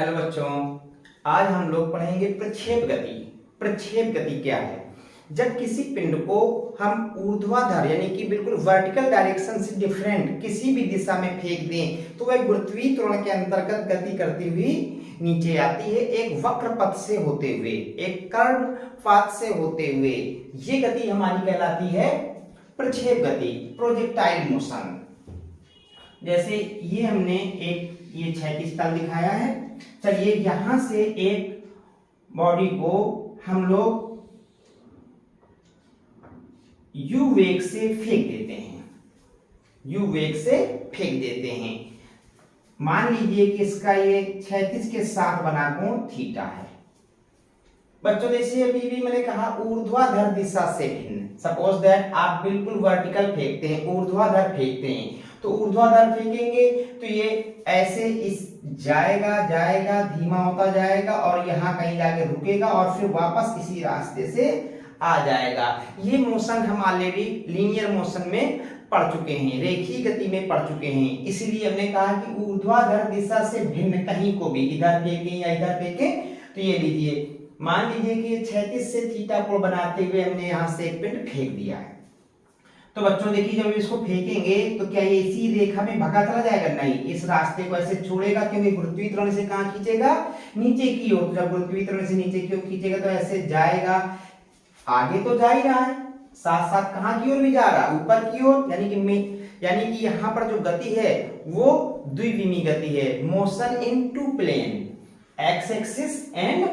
Hello बच्चों, आज हम लोग पढ़ेंगे प्रक्षेप गति। प्रक्षेप गति क्या है? जब किसी पिंड को हम ऊर्ध्वाधर यानी कि बिल्कुल वर्टिकल डायरेक्शन से डिफरेंट किसी भी दिशा में फेंक दें तो वह गुरुत्वीय त्वरण के अंतर्गत गति करती हुई नीचे आती है, एक वक्र पथ से होते हुए, एक कर्व पाथ से होते हुए। ये गति हमारी कहलाती है प्रक्षेप गति, प्रोजेक्टाइल मोशन। जैसे ये हमने एक ये क्षैतिज तल दिखाया है। चलिए यहां से एक बॉडी को हम लोग यू वेग से फेंक देते हैं, यू वेग से फेंक देते हैं। मान लीजिए कि इसका ये क्षैतिज के साथ बना कोण थीटा है। बच्चों जैसे अभी भी मैंने कहा ऊर्ध्वाधर दिशा से भिन्न। सपोज दैट आप बिल्कुल वर्टिकल फेंकते हैं, ऊर्ध्वाधर फेंकते हैं, तो ऊर्ध्वाधर फेंकेंगे तो ये ऐसे इस जाएगा जाएगा धीमा होता जाएगा और यहाँ कहीं जाके रुकेगा और फिर वापस इसी रास्ते से आ जाएगा। ये मोशन हम ऑलरेडी लीनियर मोशन में पढ़ चुके हैं, रेखीय गति में पढ़ चुके हैं। इसीलिए हमने कहा कि ऊर्ध्वाधर दिशा से भिन्न कहीं को भी इधर फेंके या इधर फेंके। तो ये लीजिए, मान लीजिए कि क्षैतिज से थीटा कोण बनाते हुए हमने यहाँ से एक पिंड फेंक दिया है। तो बच्चों देखिए, जब इसको फेंकेंगे तो क्या ये इसी रेखा में भगा चला जाएगा? नहीं, इस रास्ते को ऐसे छोड़ेगा क्योंकि गुरुत्वीय त्वरण से कहां खींचेगा? नीचे की ओर। जब गुरुत्वीय त्वरण से नीचे की ओर खींचेगा तो ऐसे जाएगा, आगे तो जा ही रहा है, साथ साथ कहां की ओर भी जा रहा है? ऊपर की ओर। यानी कि यहाँ पर जो गति है वो द्विविमीय गति है, motion in two plane, X axis and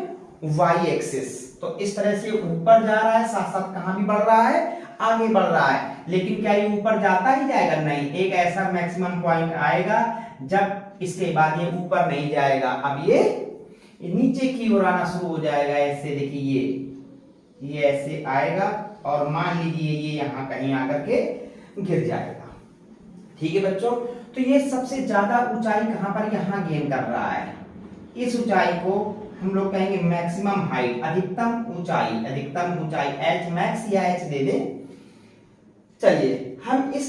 Y axis. तो इस तरह से ऊपर जा रहा है, साथ साथ कहां भी बढ़ रहा है? आगे बढ़ रहा है। लेकिन क्या ये ऊपर जाता ही जाएगा? नहीं, एक ऐसा मैक्सिमम पॉइंट आएगा जब इसके बाद ये ऊपर नहीं जाएगा। अब ये नीचे की ओर आना शुरू हो जाएगा। ऐसे देखिए, ये ऐसे आएगा और मान लीजिए ये यहाँ कहीं आकर के गिर जाएगा। ठीक है बच्चों, तो ये सबसे ज्यादा ऊंचाई कहां पर यहाँ गेन कर रहा है? इस ऊंचाई को हम लोग कहेंगे मैक्सिमम हाइट, अधिकतम ऊंचाई। अधिकतम ऊंचाई एच मैक्स या एच दे दें। चलिए हम इस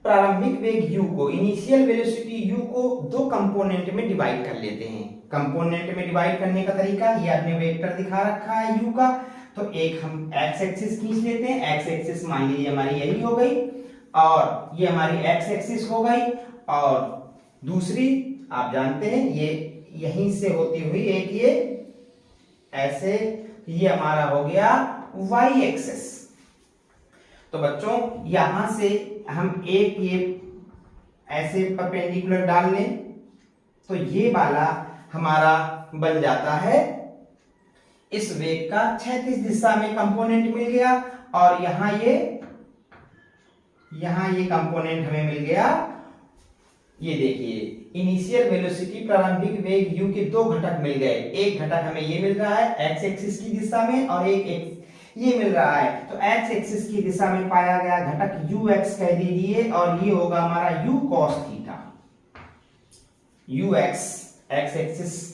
प्रारंभिक वेग u को, इनिशियल वेलोसिटी u को दो कंपोनेंट में डिवाइड कर लेते हैं। कंपोनेंट में डिवाइड करने का तरीका ये आपने वेक्टर दिखा रखा है u का। तो एक हम x एक्सिस खींच लेते हैं। x एक्सिस मान लीजिए हमारी यही हो गई और ये हमारी x एक्सिस हो गई, और दूसरी आप जानते हैं ये यहीं से होती हुई एक ये ऐसे, ये हमारा हो गया y एक्सिस। तो बच्चों यहां से हम एक ये ऐसे परपेंडिकुलर डाल लें तो ये वाला हमारा बन जाता है इस वेग का क्षैतिज दिशा में कंपोनेंट मिल गया, और यहां ये कंपोनेंट हमें मिल गया। ये देखिए, इनिशियल वेलोसिटी प्रारंभिक वेग u के दो घटक मिल गए। एक घटक हमें ये मिल रहा है x एक्सिस की दिशा में और एक ये मिल रहा है। तो x एक्सिस की दिशा में पाया गया घटक ux कह दीजिए, और ये होगा हमारा u cos theta. ux x axis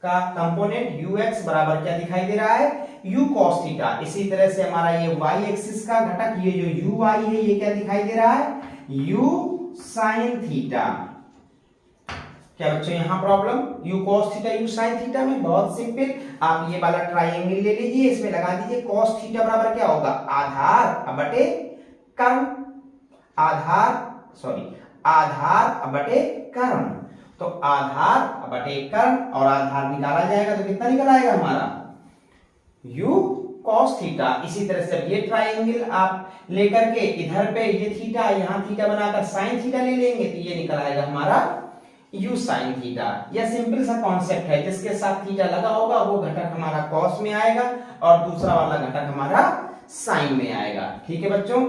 का कंपोनेंट ux बराबर क्या दिखाई दे रहा है? u cos theta. इसी तरह से हमारा ये y एक्सिस का घटक, ये जो uy है, ये क्या दिखाई दे रहा है? u sin theta. क्या बच्चों यहाँ problem? u cos theta u sin theta में बहुत सिंपल। आप ये वाला ट्राइंगल ले लीजिए, इसमें लगा दीजिए cos थीटा बराबर क्या होगा? आधार बटे कर्ण। आधार बटे कर्ण। तो आधार बटे कर्ण, और आधार निकाला जाएगा तो कितना निकल आएगा हमारा? u cos theta. इसी तरह से ये ट्राइंगल आप लेकर के इधर पे ये थीटा, यहाँ थीटा बनाकर sin थीटा ले लेंगे तो ये निकल आएगा हमारा u sin थीटा। यह सिंपल सा कॉन्सेप्ट है, जिसके साथ थीटा लगा होगा वो घटक हमारा cos में आएगा और दूसरा वाला घटक हमारा sin में आएगा। ठीक है बच्चों,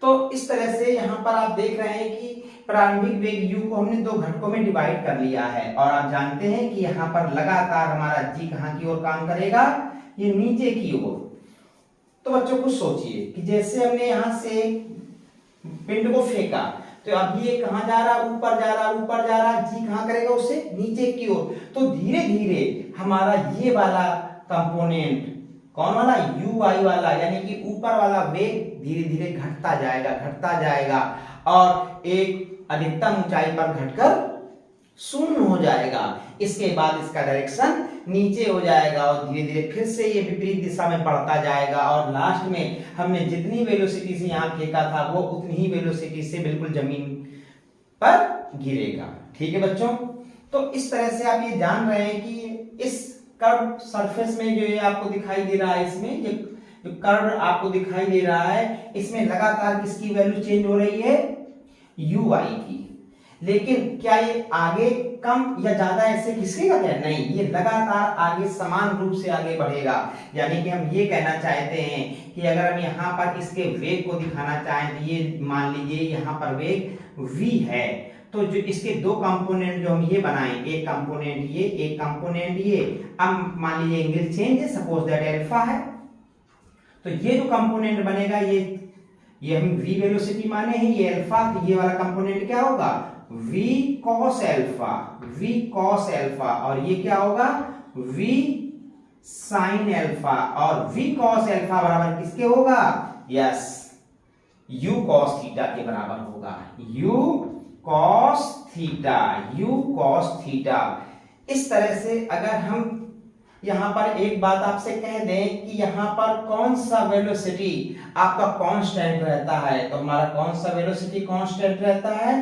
तो इस तरह से यहाँ पर आप देख रहे हैं कि प्रारंभिक वेग u को हमने दो घटकों में डिवाइड कर लिया है, और आप जानते हैं कि यहाँ पर लगातार हमारा g कहाँ की ओर काम करेगा? ये नीचे की ओर। तो बच्चों कुछ सोचिए कि जैसे हमने यहाँ से पिंड को फेंका तो अभी ये कहां जा रहा? ऊपर जा रहा, ऊपर जा रहा। जी कहां करेगा? उससे नीचे की ओर। तो धीरे धीरे हमारा ये वाला कंपोनेंट, कौन वाला? uy वाला, यानी कि ऊपर वाला वेग धीरे धीरे घटता जाएगा और एक अधिकतम ऊंचाई पर घटकर शून्य हो जाएगा। इसके बाद इसका डायरेक्शन नीचे हो जाएगा और धीरे धीरे फिर से ये विपरीत दिशा में बढ़ता जाएगा और लास्ट में हमने जितनी वेलोसिटी से यहाँ फेंका था वो उतनी ही वेलोसिटी से बिल्कुल जमीन पर गिरेगा। ठीक है बच्चों, तो इस तरह से आप ये जान रहे हैं कि इस कर्व सरफेस में जो ये आपको दिखाई दे रहा है, इसमें ये जो कर्व आपको दिखाई दे रहा है इसमें लगातार किसकी वैल्यू चेंज हो रही है, यू आई की। लेकिन क्या ये आगे कम या ज्यादा ऐसे खिसकेगा क्या, नहीं, ये लगातार आगे समान रूप से आगे बढ़ेगा। यानी कि हम ये कहना चाहते हैं कि अगर हम यहाँ पर इसके वेग को दिखाना चाहें तो ये मान लीजिए यहाँ पर वेग v है, तो जो इसके दो कंपोनेंट जो हम ये बनाएं, एक कंपोनेंट ये, एक कंपोनेंट ये, अब मान लीजिए एंगल चेंज है, सपोज दैट अल्फा है, तो ये जो कंपोनेंट बनेगा ये हम v वेलोसिटी माने हैं, ये अल्फा, तो ये वाला कंपोनेंट क्या होगा, v cos alpha, v cos alpha, और ये क्या होगा, v sin अल्फा, और v cos अल्फा बराबर किसके होगा, यस, u cos थीटा के बराबर होगा, u cos theta, u cos theta. इस तरह से अगर हम यहां पर एक बात आपसे कह दें कि यहां पर कौन सा वेलोसिटी आपका कांस्टेंट रहता है, तो हमारा कौन सा वेलोसिटी कांस्टेंट रहता है,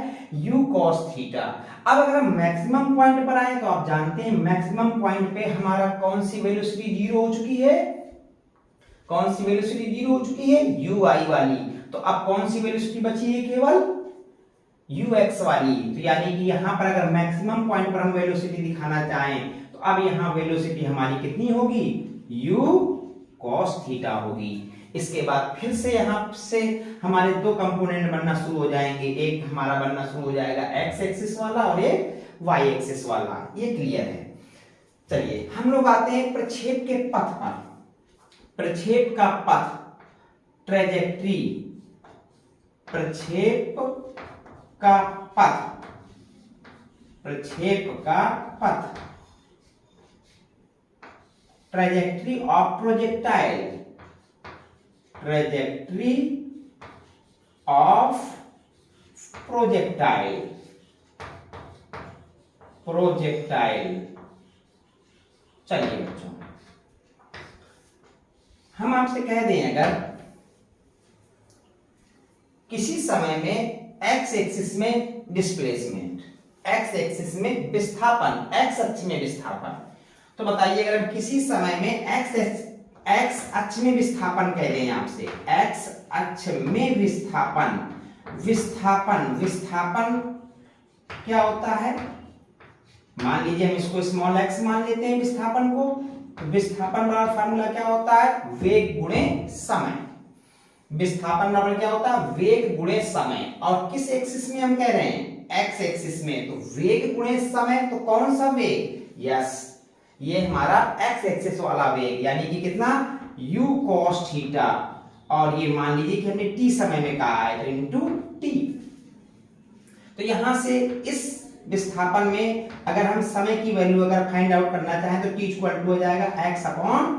u cos थीटा। अब अगर हम मैक्सिमम पॉइंट पर आए तो आप जानते हैं मैक्सिमम पॉइंट पे हमारा कौन सी वेलोसिटी जीरो हो चुकी है, कौन सी वेलोसिटी जीरो हो चुकी है, u i वाली। तो अब कौन सी वेलोसिटी बची है, केवल u x वाली। तो यानी कि यहां पर अगर मैक्सिमम पॉइंट पर हम वेलोसिटी दिखाना चाहें तो अब यहां वेलोसिटी हमारी कितनी होगी, u cos थीटा होगी। इसके बाद फिर से यहां से हमारे दो कंपोनेंट बनना शुरू हो जाएंगे, एक हमारा बनना शुरू हो जाएगा x एक्सिस वाला और एक y एक्सिस वाला, ये क्लियर है। चलिए हम लोग आते हैं प्रक्षेप के पथ पर। प्रक्षेप का पथ, ट्रेजेक्ट्री, प्रक्षेप का पथ, प्रक्षेप का पथ, trajectory of projectile, trajectory of projectile, projectile. चलिए बच्चों, हम आपसे कह दें अगर किसी समय में x एक्सिस में डिस्प्लेसमेंट, x एक्सिस में विस्थापन, x अक्ष में विस्थापन, तो बताइए अगर हम किसी समय में x अक्ष में विस्थापन कह रहे हैं आपसे, x अक्ष में विस्थापन, विस्थापन, विस्थापन क्या होता है, मान लीजिए हम इसको स्मॉल x मान लेते हैं विस्थापन को, विस्थापन बराबर फार्मूला क्या होता है, वेग गुणे समय। विस्थापन बराबर क्या होता है, वेग गुणे समय। और किस एक्सिस में हम कह रहे हैं, x एक्सिस में, तो वेग गुणे समय, तो कौन सा वेग, यस, ये हमारा x एक्सिस वाला वेग, यानी कि कितना, u cos थीटा, और ये मान लीजिए कि हमने t समय में कहा है तो इनटू t। तो यहां से इस विस्थापन में अगर हम समय की वैल्यू अगर फाइंड आउट करना चाहें तो t इक्वल टू हो जाएगा x upon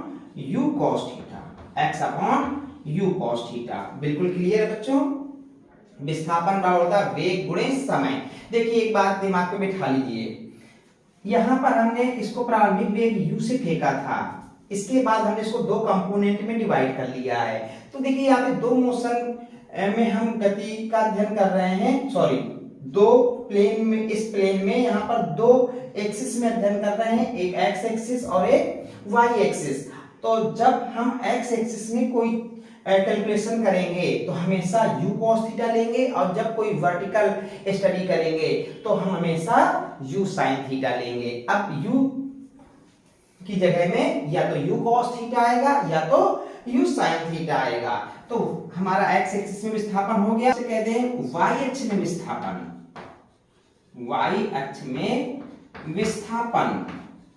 u cos theta, x upon u cos theta. बिल्कुल क्लियर है बच्चों, विस्थापन बराबर होता है वेग गुणे समय। देखिए एक बात दिमाग में बिठा लीजिए, यहां पर हमने इसको प्रारंभिक वेग u से फेंका था, इसके बाद हमने इसको दो कंपोनेंट में डिवाइड कर लिया है। तो देखिए यहाँ पे दो मोशन में हम गति का अध्ययन कर रहे हैं, सॉरी दो प्लेन में, इस प्लेन में यहाँ पर दो एक्सिस में अध्ययन कर रहे हैं, एक x एक्सिस और एक y एक्सिस। तो जब हम x एक्सिस में कोई कैलकुलेशन करेंगे तो हमेशा u cos थीटा लेंगे, और जब कोई वर्टिकल स्टडी करेंगे तो हम हमेशा u sin थीटा लेंगे। अब u की जगह में या तो u cos थीटा आएगा या तो u sin थीटा आएगा। तो हमारा x एक्सिस में विस्थापन हो गया, कहते हैं y अक्ष में विस्थापन, y अक्ष में विस्थापन।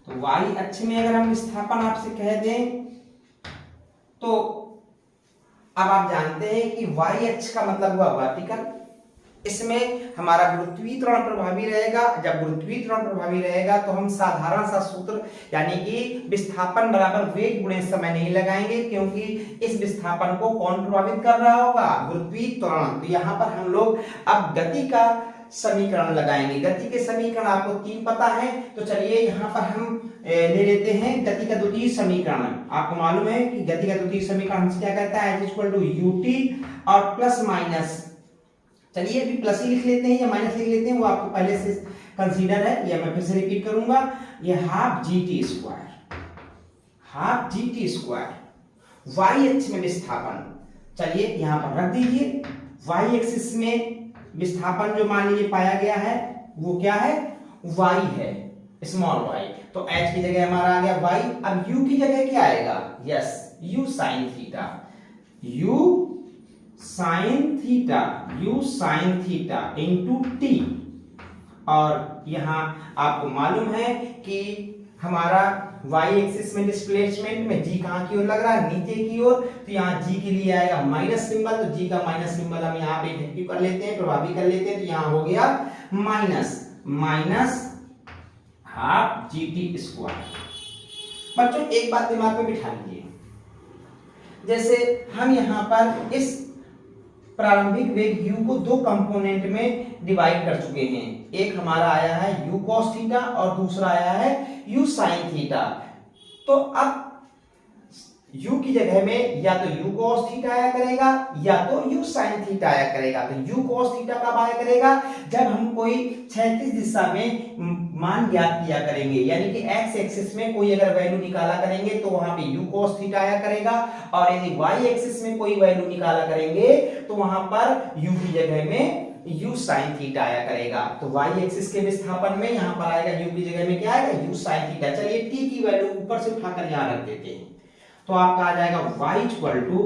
तो y अक्ष में अगर हम विस्थापन आपसे कह दें तो अब आप जानते हैं कि y अक्ष का मतलब हुआ वर्टिकल, इसमें हमारा गुरुत्वीय त्वरण प्रभावी रहेगा। जब गुरुत्वीय त्वरण प्रभावी रहेगा तो हम साधारण सा सूत्र यानी कि विस्थापन बराबर वेग गुणे समय नहीं लगाएंगे, क्योंकि इस विस्थापन को कौन प्रभावित कर रहा होगा, गुरुत्वीय त्वरण। तो यहाँ पर हम लोग अब गति का समीकरण लगाएंगे। गति के समीकरण आपको 3 पता है, तो चलिए यहाँ पर हम ले लेते हैं गति का द्वितीय समीकरण। आपको मालूम है कि गति का द्वितीय समीकरण हमसे क्या कहता है, H इक्वल टू यूटी और प्लस माइनस, चलिए अभी प्लस ही लिख लेते हैं या माइनस लिख लेते हैं, वो आपको पहले से कंसीडर है, या मैं फिर से रिपीट करूंगा, ये half g t square, half g t square Y अक्ष में विस्थापन, चलिए यहां पर रख दीजिए। वाई एक्सिस में विस्थापन जो मान लीजिए पाया गया है वो क्या है, वाई है, स्मॉल वाई, तो एच की जगह हमारा आ गया वाई। अब यू की जगह क्या आएगा, yes you sine theta, you sine theta, you sine theta into T. और यहां आपको मालूम है कि हमारा y एक्सिस में डिस्प्लेसमेंट में g कहां की ओर लग रहा है, नीचे की ओर, तो यहां g के लिए आएगा माइनस सिंबल, तो g का माइनस सिंबल हम यहां पे इफेक्टिव कर लेते हैं, प्रभावी कर लेते हैं, तो यहां हो गया minus minus half g t square. बच्चों एक बात दिमाग में बिठा लीजिए, जैसे हम यहां पर इस प्रारंभिक वेग u को 2 कंपोनेंट में डिवाइड कर चुके हैं, एक हमारा आया है u cos थीटा और दूसरा आया है u sin थीटा। तो अब u की जगह में या तो u cos थीटा आया करेगा या तो u sin थीटा आया करेगा। तो u cos थीटा कब आया करेगा, जब हम कोई क्षैतिज दिशा में मान ज्ञात किया करेंगे, यानी कि x एक्सिस में कोई अगर वैल्यू निकाला करेंगे तो वहां पे u cos थीटा आया करेगा, और यदि y एक्सिस में कोई वैल्यू निकाला करेंगे तो वहां पर u की जगह में u sin थीटा आया करेगा। तो y एक्सिस के विस्थापन में यहां पर आएगा u की जगह में क्या आएगा, u sin थीटा। चलिए t की वैल्यू ऊपर से उठाकर यहां रख देते हैं, तो आपका आ जाएगा y equal to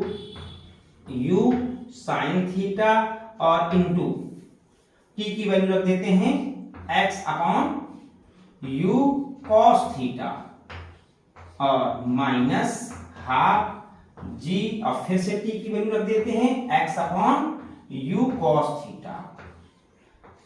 u sin theta और इंटू t की वैल्यू रख देते हैं x upon u cos theta और माइनस हाफ g, और फिर से t की वैल्यू रख देते हैं x upon u cos theta,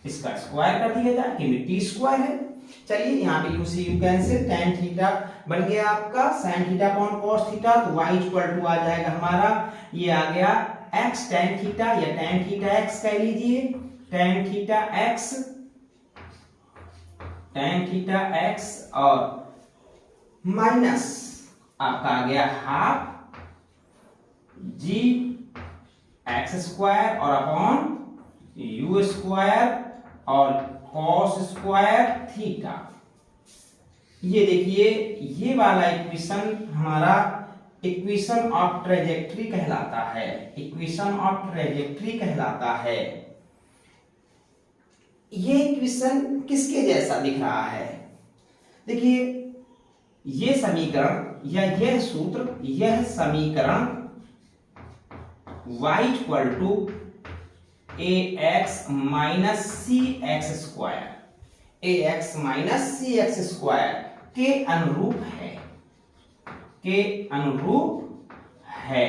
इसका स्क्वायर कर दिया जाए क्योंकि t स्क्वायर है। चलिए यहाँ पे u से u कैंसिल, tan थीटा बन गया आपका sin theta upon cos theta, तो y इक्वल टू आ जाएगा हमारा, ये आ गया x tan थीटा या tan थीटा x कह लीजिए, tan theta x, tan theta x और माइनस आपका आ गया हाफ जी एक्स स्क्वायर और अपॉन यू स्क्वायर और कॉस स्क्वायर थीटा। ये देखिए ये वाला इक्वेशन हमारा इक्वेशन ऑफ ट्रेजेक्टरी कहलाता है, इक्वेशन ऑफ ट्रेजेक्टरी कहलाता है। ये इक्वेशन किसके जैसा दिख रहा है, देखिए ये समीकरण या यह सूत्र, यह समीकरण y equal to a x minus c x square, a x minus c x square के अनुरूप है, के अनुरूप है।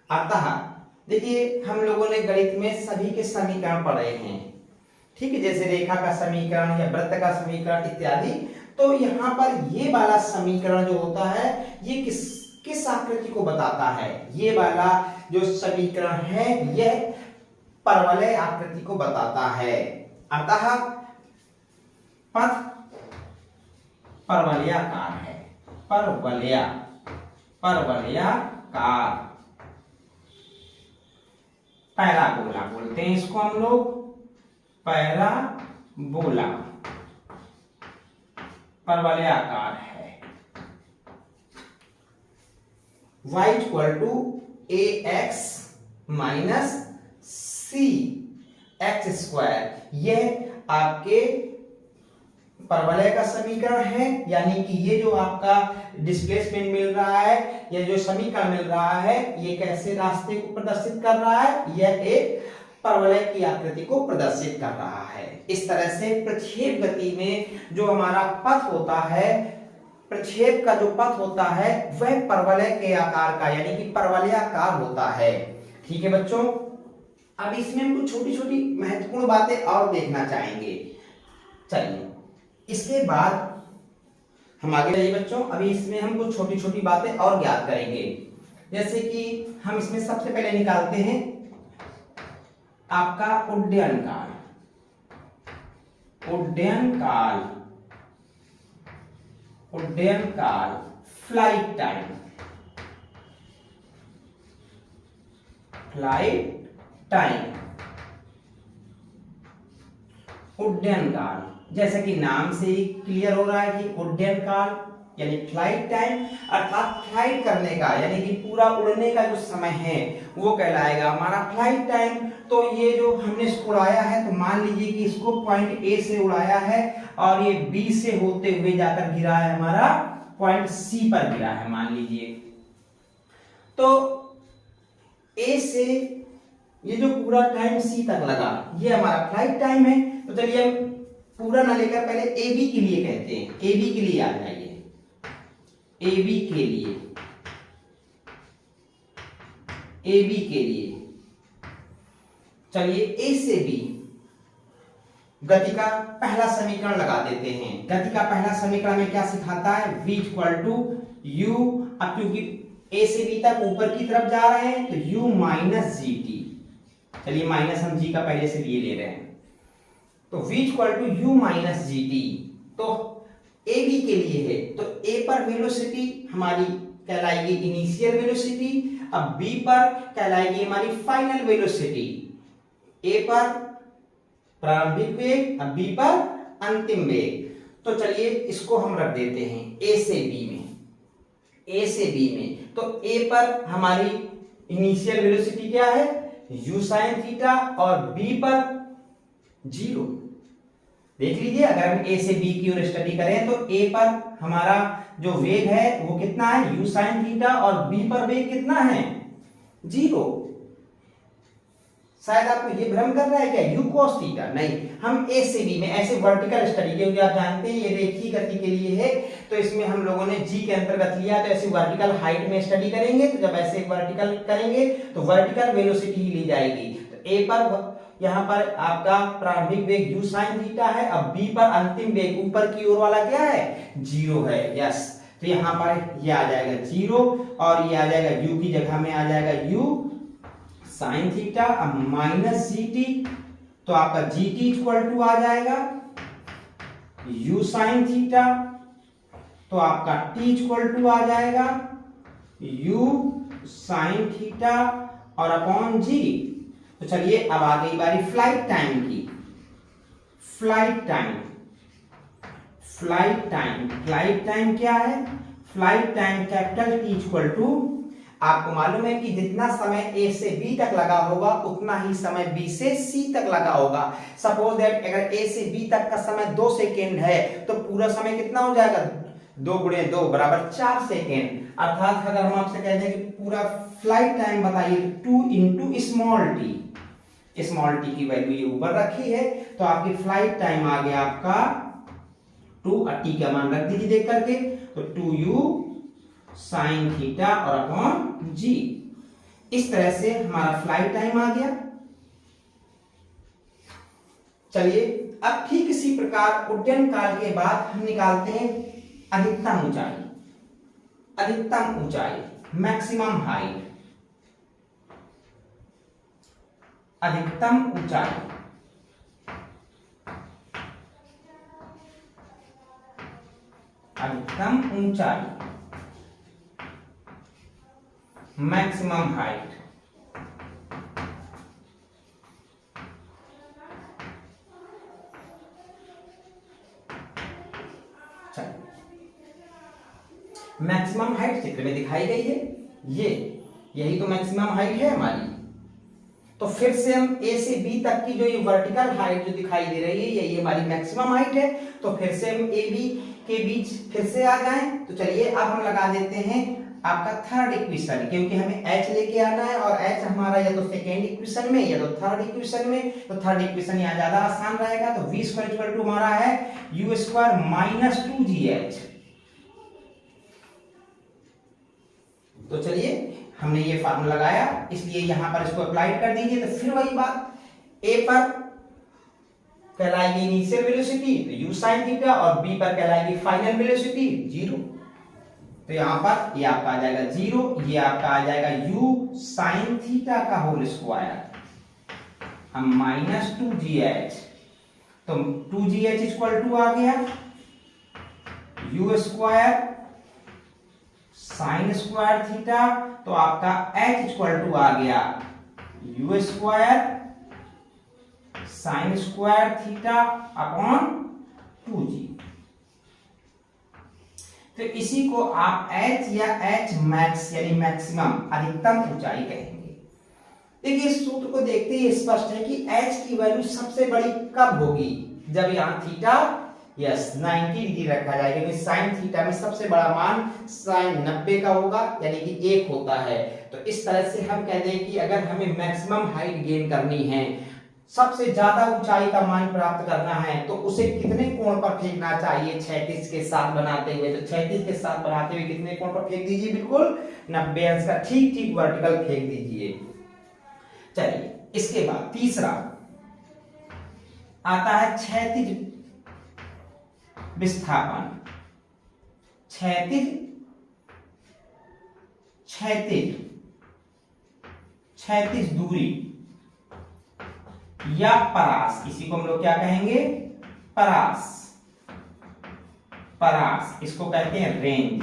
अतः देखिए हम लोगों ने गणित में सभी के समीकरण पढ़े हैं, ठीक है, जैसे रेखा का समीकरण या वृत्त का समीकरण इत्यादि। तो यहाँ पर ये वाला समीकरण जो होता है ये किस आकृति को बताता है, ये वाला जो समीकरण है यह परवलय आकृति को बताता है। अतः पथ परवलयाकार है, परवलयाकार, पैराबोला बोलते हैं इसको हम लोग, पैराबोला, परवलयाकार है। y equal to a x minus c x square, यह आपके परवलय का समीकरण है, यानी कि ये जो आपका डिस्प्लेसमेंट मिल रहा है या जो समीकरण मिल रहा है ये कैसे रास्ते को प्रदर्शित कर रहा है, यह एक परवलय की आकृति को प्रदर्शित कर रहा है। इस तरह से प्रक्षेप गति में जो हमारा पथ होता है, प्रक्षेप का जो पथ होता है वह परवलय के आकार का यानी कि परवलयाकार होता है। ठीक है बच्चों, अब इसमें हम कुछ छोटी छोटी महत्वपूर्ण बातें और देखना चाहेंगे। चलिए इसके बाद हम आगे बढ़िए बच्चों, अभी इसमें हम कुछ छोटी छोटी बातें और ज्ञात करेंगे। जैसे कि हम इसमें सबसे पहले निकालते हैं आपका उड्डयन काल। उड्डयन काल फ्लाइट टाइम। उड्डयन काल, जैसा कि नाम से ही क्लियर हो रहा है कि उड्डयन काल यानी फ्लाइट टाइम, अर्थात फ्लाइट करने का यानी कि पूरा उड़ने का जो समय है वो कहलाएगा हमारा फ्लाइट टाइम। तो ये जो हमने इसको उड़ाया है, तो मान लीजिए कि इसको पॉइंट ए से उड़ाया है और ये बी से होते हुए जाकर गिरा है, हमारा पॉइंट सी पर गिरा है मान लीजिए। तो ए से ये जो पूरा टाइम सी तक लगा, ये हमारा फ्लाइट टाइम है। तो चलिए हम पूरा ना लेकर पहले ए बी के लिए कहते हैं, ए बी के लिए आ जाइए। ए बी के लिए चलिए ए से बी गति का पहला समीकरण लगा देते हैं। गति का पहला समीकरण में क्या सिखाता है, v इक्वल टू यू, अब क्योंकि ए से बी तक ऊपर की तरफ जा रहे हैं तो u माइनस जी टी। चलिए माइनस हम g का पहले से लिए ले रहे हैं, तो v equal to u minus g t. तो ए बी के लिए है, तो ए पर वेलोसिटी हमारी कहलाएगी इनिशियल वेलोसिटी, अब बी पर कहलाएगी हमारी फाइनल वेलोसिटी। ए पर प्रारंभिक वेग, अब बी पर अंतिम वेग। तो चलिए इसको हम रख देते हैं ए से बी में। तो ए पर हमारी इनिशियल वेलोसिटी क्या है, u sin थीटा, और बी पर 0। देख लीजिए, अगर हम ए से बी की ओर स्टडी करें तो ए पर हमारा जो वेग है वो कितना है, u sin थीटा, और बी पर वेग कितना है, 0। शायद आपको ये भ्रम कर रहा है क्या, u cos थीटा? नहीं, हम ए से बी में ऐसे वर्टिकल स्टडी, क्योंकि आप जानते हैं ये रेखीय गति के लिए है, तो इसमें हम लोगों ने g के अंतर्गत लिया, तो ऐसे वर्टिकल हाइट में स्टडी करेंगे। तो जब ऐसे वर्टिकल करेंगे तो वर्टिकल वेलोसिटी ही ली जाएगी। तो ए पर यहाँ पर आपका प्रारंभिक वेग u sin थीटा है, अब b पर अंतिम वेग ऊपर की ओर वाला क्या है, 0 है। यस, तो यहाँ पर ये आ जाएगा 0 और ये आ जाएगा u की जगह में आ जाएगा u sin थीटा, अब माइनस जी टी, तो आपका जी टी इक्वल टू आ जाएगा u sin थीटा, तो आपका t इक्वल टू आ जाएगा u sin थीटा और अपॉन g। तो चलिए अब आ गई बारी फ्लाइट टाइम की। फ्लाइट टाइम क्या है, flight time capital T equal to, आपको मालूम है कि जितना समय A से B तक लगा होगा उतना ही समय B से C तक लगा होगा। सपोज दैट अगर A से B तक का समय 2 सेकेंड है तो पूरा समय कितना हो जाएगा, 2 गुणे 2 बराबर 4 सेकेंड। अर्थात अगर हम आपसे कहते हैं कि पूरा फ्लाइट टाइम बताइए 2 इंटू स्मॉल टी की वैल्यू ये ऊपर रखी है, तो आपकी फ्लाइट टाइम आ गया आपका 2, टी का मान रख दीजिए देख करके, तो 2u sin थीटा और अपॉन g। इस तरह से हमारा फ्लाइट टाइम आ गया। चलिए अब ठीक इसी प्रकार उड्डयन काल के बाद हम निकालते हैं अधिकतम ऊंचाई, मैक्सिमम हाइट। अधिकतम ऊंचाई, मैक्सिमम हाइट। मैक्सिमम हाइट चित्र में दिखाई गई है, यही तो मैक्सिमम हाइट है हमारी। तो फिर से हम ए से बी तक की जो ये वर्टिकल हाइट जो दिखाई दे रही है ये हमारी मैक्सिमम हाइट है। तो फिर से हम ए बी के बीच फिर से आ जाएं, तो चलिए अब हम लगा देते हैं आपका थर्ड इक्वेशन, क्योंकि हमें h लेके आना है और h हमारा या तो सेकेंड इक्वेशन में या तो थर्ड इक्वेशन में, तो थर्ड इक्वेशन यहाँ ज्यादा आसान रहेगा। तो v स्क्वायर इक्वल टू हमारा है u स्क्वायर माइनस 2gh। तो चलिए हमने ये फार्मूला लगाया, इसलिए यहां पर इसको अप्लाई कर दीजिए। तो फिर वही बात, a पर कहलाएगी इनिशियल वेलोसिटी तो u sin थीटा और b पर कहलाएगी फाइनल वेलोसिटी 0। तो यहाँ पर ये आपका आ जाएगा 0, ये आपका आ जाएगा u साइन थीटा का होल स्क्वायर माइनस 2gh। तो 2gh इक्वल टू आ गया u square sine square theta, तो आपका h इक्वल टू आ गया u square sine square theta upon 2g। तो इसी को आप h या h मैक्स यानी मैक्सिमम अधिकतम ऊंचाई कहेंगे। देखिए इस सूत्र को देखते ही स्पष्ट है कि h की वैल्यू सबसे बड़ी कब होगी, जब यहाँ थीटा 90 डिग्री रखा जाएगा, क्योंकि साइन थीटा में सबसे बड़ा मान साइन 90 का होगा, यानी कि 1 होता है। तो इस तरह से हम कहते हैं कि अगर हमें मैक्सिमम हाइट गेन करनी है, सबसे ज्यादा ऊंचाई का मान प्राप्त करना है, तो उसे कितने कोण पर फेंकना चाहिए, 36 के साथ बनाते हुए। तो 36 के साथ बनाते हुए कितने कोण पर फेंक दीजिए, बिल्कुल 90 अंश का ठीक ठीक वर्टिकल फेंक दीजिए। चलिए इसके बाद तीसरा आता है क्षैतिज विस्थापन। क्षैतिज दूरी या परास, इसी को हम लोग क्या कहेंगे, परास। इसको कहते हैं रेंज।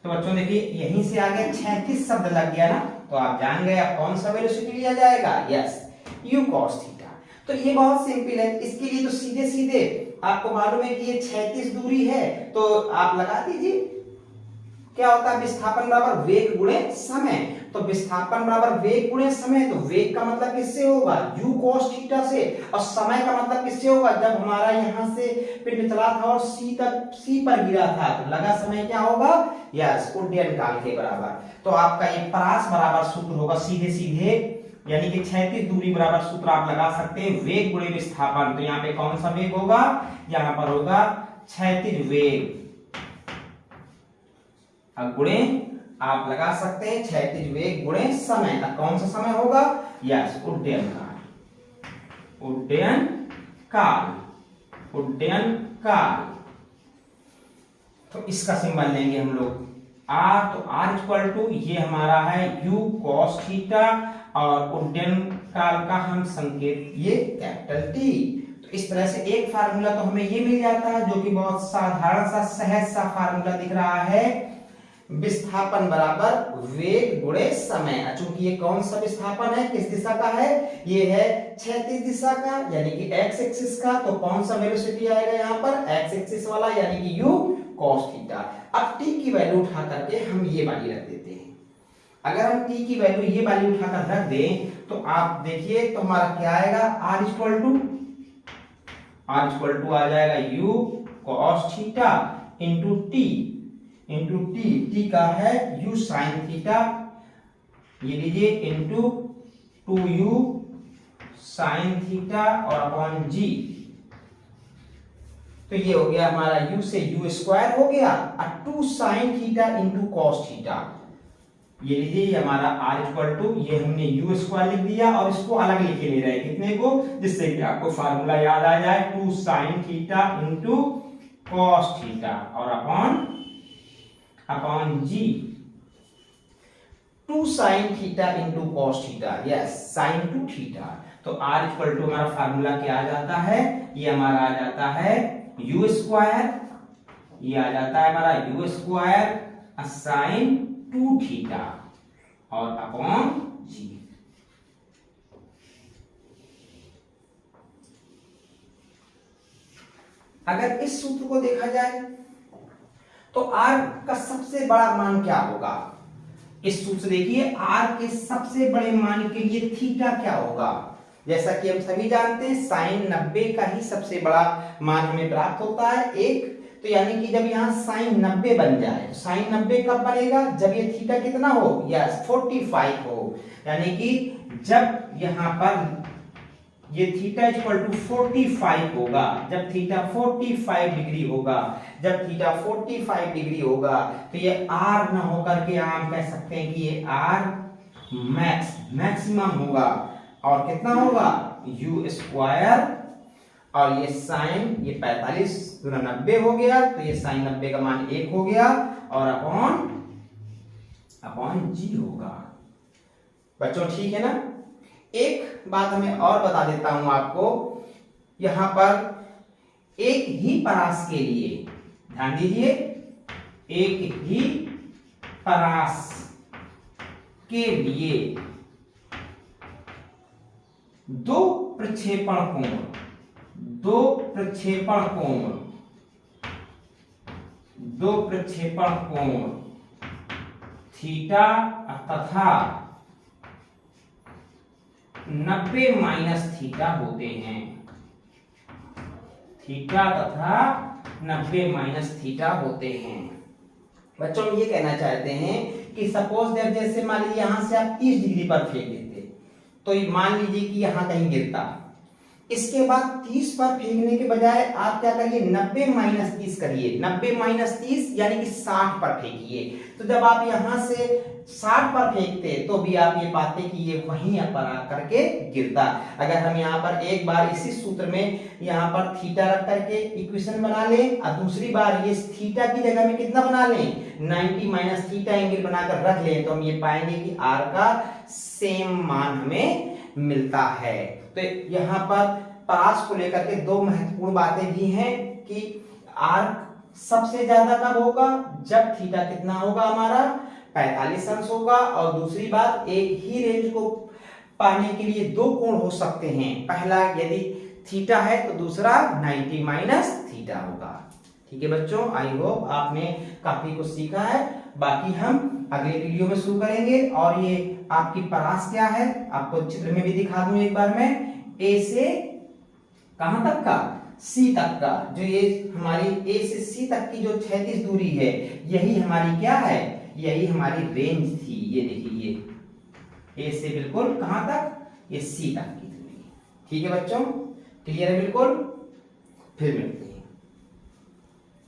तो बच्चों देखिए यहीं से आगे 36 शब्द लग गया ना, तो आप जान गए अब कौन सा वेलोसिटी लिया जाएगा, यस u cos थीटा। तो ये बहुत सिंपल है, इसके लिए तो सीधे सीधे आपको मालूम है कि ये 36 दूरी है, तो आप लगा दीजिए क्या होता है, विस्थापन बराबर वेग गुणे समय। तो विस्थापन बराबर वेग गुणे समय, तो वेग का मतलब किससे होगा, u cos थीटा से, और समय का मतलब किससे होगा, जब हमारा यहां से पिंड चला था और c पर गिरा था, तो लगा समय क्या होगा, यस उड्डयन काल के बराबर। तो आपका ये परास बराबर सूत्र होगा सीधे सीधे, यानी कि क्षैतिज दूरी बराबर सूत्र आप लगा सकते हैं वेग गुणे विस्थापन। तो यहाँ पे कौन सा वेग होगा, यहाँ पर होगा क्षैतिज वेग गुणे आप लगा सकते हैं क्षैतिज वेग गुणे समय। कौन सा समय होगा, यस उड्डयन काल। तो इसका सिंबल लेंगे हम लोग r। तो r इक्वल टू ये हमारा है u cos थीटा, और उड्डयन काल का हम संकेत ये कैपिटल T। तो इस तरह से एक फार्मूला तो हमें ये मिल जाता है, जो कि बहुत साधारण सा सहज सा फार्मूला दिख रहा है, विस्थापन बराबर वेग गुणे समय। चूंकि ये कौन सा विस्थापन है, किस दिशा का है, ये है क्षैतिज दिशा का, यानी कि x एक्सिस का। तो कौन सा वेलोसिटी आएगा यहाँ पर, x एक्सिस वाला, यानी कि u cos थीटा। अब t की वैल्यू उठा करके हम ये वाली रख देते हैं। अगर हम t की वैल्यू ये वाली उठाकर रख दें, तो आप देखिए तो हमारा क्या आएगा, r इक्वल टू आ जाएगा u cos theta into t का है u sin थीटा, ये लीजिए इंटू 2u sin थीटा और अपॉन g। तो ये हो गया हमारा u से u स्क्वायर हो गया, और 2 sin theta into cos theta. ये लीजिए ये हमारा r इक्वल टू ये हमने u स्क्वायर लिख दिया, और इसको अलग लिखे ले रहे हैं कितने को, जिससे कि आपको फार्मूला याद आ जाए, 2 sin theta into cos theta और upon g। 2 sin theta into cos theta, yes sin 2 theta. तो r इक्वल टू हमारा फार्मूला क्या आ जाता है, ये हमारा आ जाता है u स्क्वायर, ये आ जाता है हमारा u स्क्वायर sin 2 थीटा और अपॉन g। अगर इस सूत्र को देखा जाए तो r का सबसे बड़ा मान क्या होगा, इस सूत्र से देखिए r के सबसे बड़े मान के लिए थीटा क्या होगा। जैसा कि हम सभी जानते हैं साइन 90 का ही सबसे बड़ा मान हमें प्राप्त होता है 1। तो यानी कि जब यहाँ साइन 90 बन जाए, तो साइन 90 कब बनेगा, जब ये थीटा कितना हो, यस 45 हो। यानी कि जब यहाँ पर ये थीटा इक्वल टू 45 होगा, जब थीटा 45 डिग्री होगा, जब थीटा 45 डिग्री होगा, तो ये r ना होकर के हम कह सकते हैं कि ये r मैक्सिमम होगा। और कितना होगा, u स्क्वायर और ये साइन, ये 45 गुना 90 हो गया, तो ये साइन 90 का मान 1 हो गया और अपॉन जी होगा। बच्चों ठीक है ना। एक बात हमें और बता देता हूं आपको, यहां पर एक ही परास के लिए ध्यान दीजिए, एक ही परास के लिए दो प्रक्षेपण कोण थीटा तथा 90 माइनस थीटा होते हैं। थीटा तथा 90 माइनस थीटा होते हैं। बच्चों हम ये कहना चाहते हैं कि सपोज दैट, जैसे मान लीजिए यहां से आप 30 डिग्री पर फेंक देते, तो मान लीजिए कि यहां कहीं गिरता, इसके बाद 30 पर फेंकने के बजाय आप क्या करिए, 90 माइनस 30 करिए। 90 माइनस 30 यानी कि 60 पर फेंकिए। तो जब आप यहां से 60 पर फेंकते तो भी आप ये पाते कि ये वहीं पर आकर के गिरता। अगर हम यहाँ पर एक बार इसी सूत्र में यहाँ पर थीटा रख करके इक्वेशन बना लें और दूसरी बार ये थीटा की जगह में कितना बना लें, 90 माइनस थीटा एंगल बनाकर रख लें, तो हम ये पाएंगे कि आर का सेम मान हमें मिलता है। तो यहाँ पर परास को लेकर के दो महत्वपूर्ण बातें भी हैं कि आर सबसे ज्यादा कब होगा, जब थीटा कितना होगा हमारा 45 अंश होगा, और दूसरी बात एक ही रेंज को पाने के लिए दो कोण हो सकते हैं, पहला यदि थीटा है तो दूसरा 90 माइनस थीटा होगा। ठीक है बच्चों, आई होप आपने काफी कुछ सीखा है। बाकी हम अगले वीडियो में शुरू करेंगे। और ये आपकी परास क्या है आपको चित्र में भी दिखा दूं एक बार मैं, ए से कहां तक का, सी तक का, जो ये हमारी ए से सी तक की जो क्षैतिज दूरी है, यही हमारी क्या है, यही हमारी रेंज थी। ये देखिए ए से बिल्कुल कहां तक, ये सी तक की दूरी। ठीक है बच्चों, क्लियर है बिल्कुल। फिर मिलते हैं।